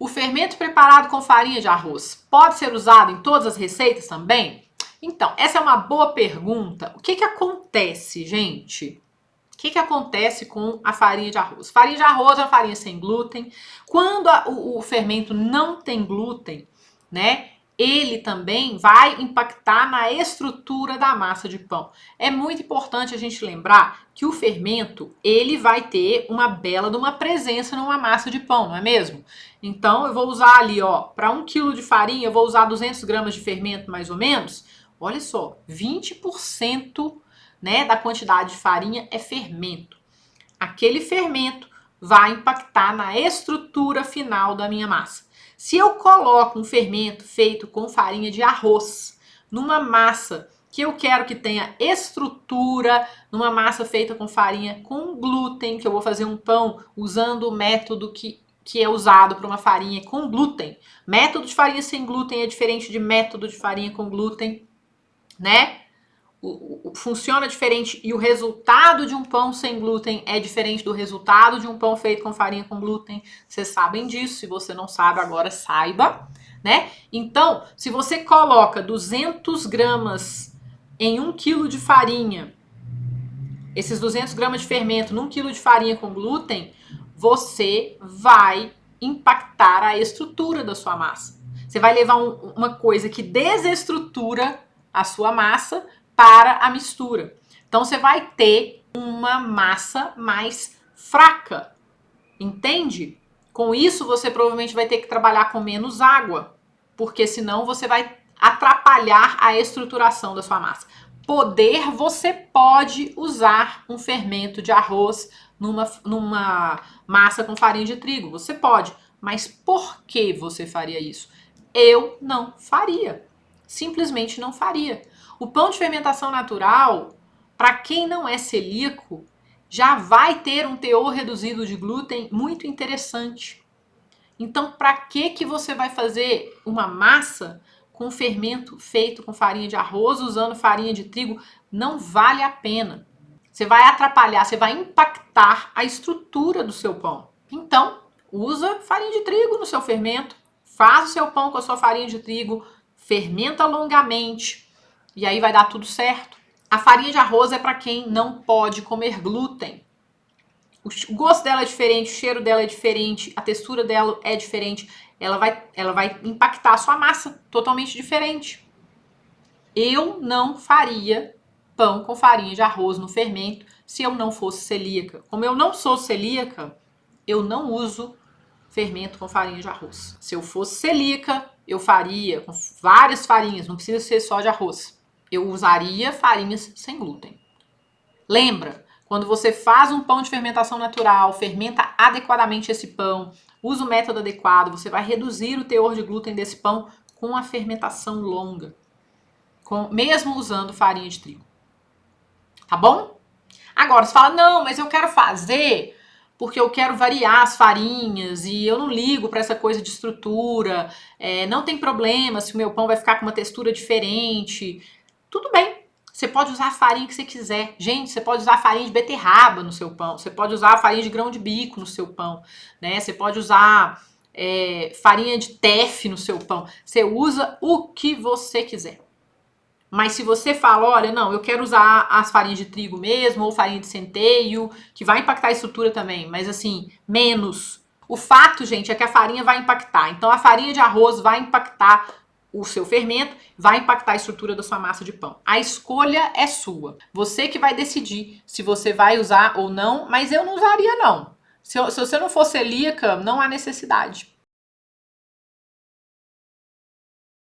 o fermento preparado com farinha de arroz pode ser usado em todas as receitas também? Então, essa é uma boa pergunta. O que que acontece, gente? O que que acontece com a farinha de arroz? Farinha de arroz é uma farinha sem glúten. Quando o fermento não tem glúten, né? Ele também vai impactar na estrutura da massa de pão. É muito importante a gente lembrar que o fermento, ele vai ter uma bela de uma presença numa massa de pão, não é mesmo? Então, eu vou usar ali, ó, para 1 kg de farinha, eu vou usar 200 gramas de fermento, mais ou menos. Olha só, 20%, né, da quantidade de farinha é fermento. Aquele fermento vai impactar na estrutura final da minha massa. Se eu coloco um fermento feito com farinha de arroz numa massa que eu quero que tenha estrutura, numa massa feita com farinha com glúten, que eu vou fazer um pão usando o método que é usado para uma farinha com glúten. Método de farinha sem glúten é diferente de método de farinha com glúten, né? Funciona diferente e o resultado de um pão sem glúten é diferente do resultado de um pão feito com farinha com glúten. Vocês sabem disso, se você não sabe agora saiba, né? Então, se você coloca 200 gramas em 1 kg de farinha, esses 200 gramas de fermento num quilo de farinha com glúten, você vai impactar a estrutura da sua massa. Você vai levar uma coisa que desestrutura a sua massa para a mistura. Então, você vai ter uma massa mais fraca, entende? Com isso, você provavelmente vai ter que trabalhar com menos água, porque senão você vai atrapalhar a estruturação da sua massa. Você pode usar um fermento de arroz numa massa com farinha de trigo. Você pode, mas por que você faria isso? Eu não faria. Simplesmente não faria. O pão de fermentação natural, para quem não é celíaco, já vai ter um teor reduzido de glúten muito interessante. Então, para que você vai fazer uma massa com fermento feito com farinha de arroz, usando farinha de trigo? Não vale a pena. Você vai atrapalhar, você vai impactar a estrutura do seu pão. Então, usa farinha de trigo no seu fermento, faz o seu pão com a sua farinha de trigo, fermenta longamente e aí vai dar tudo certo. A farinha de arroz é para quem não pode comer glúten. O gosto dela é diferente, o cheiro dela é diferente, a textura dela é diferente. Ela vai impactar a sua massa totalmente diferente. Eu não faria pão com farinha de arroz no fermento se eu não fosse celíaca. Como eu não sou celíaca, eu não uso fermento com farinha de arroz. Se eu fosse celíaca, eu faria com várias farinhas, não precisa ser só de arroz. Eu usaria farinhas sem glúten. Lembra, quando você faz um pão de fermentação natural, fermenta adequadamente esse pão, usa o método adequado, você vai reduzir o teor de glúten desse pão com a fermentação longa, mesmo usando farinha de trigo. Tá bom? Agora, você fala, não, mas eu quero fazer porque eu quero variar as farinhas e eu não ligo para essa coisa de estrutura, não tem problema se o meu pão vai ficar com uma textura diferente. Tudo bem, você pode usar a farinha que você quiser. Gente, você pode usar farinha de beterraba no seu pão, você pode usar farinha de grão de bico no seu pão, né? Você pode usar farinha de teff no seu pão. Você usa o que você quiser. Mas se você fala, olha, não, eu quero usar as farinhas de trigo mesmo, ou farinha de centeio, que vai impactar a estrutura também, mas assim, menos. O fato, gente, é que a farinha vai impactar. Então, a farinha de arroz vai impactar o seu fermento, vai impactar a estrutura da sua massa de pão. A escolha é sua. Você que vai decidir se você vai usar ou não, mas eu não usaria, não. Se você não for celíaca, não há necessidade.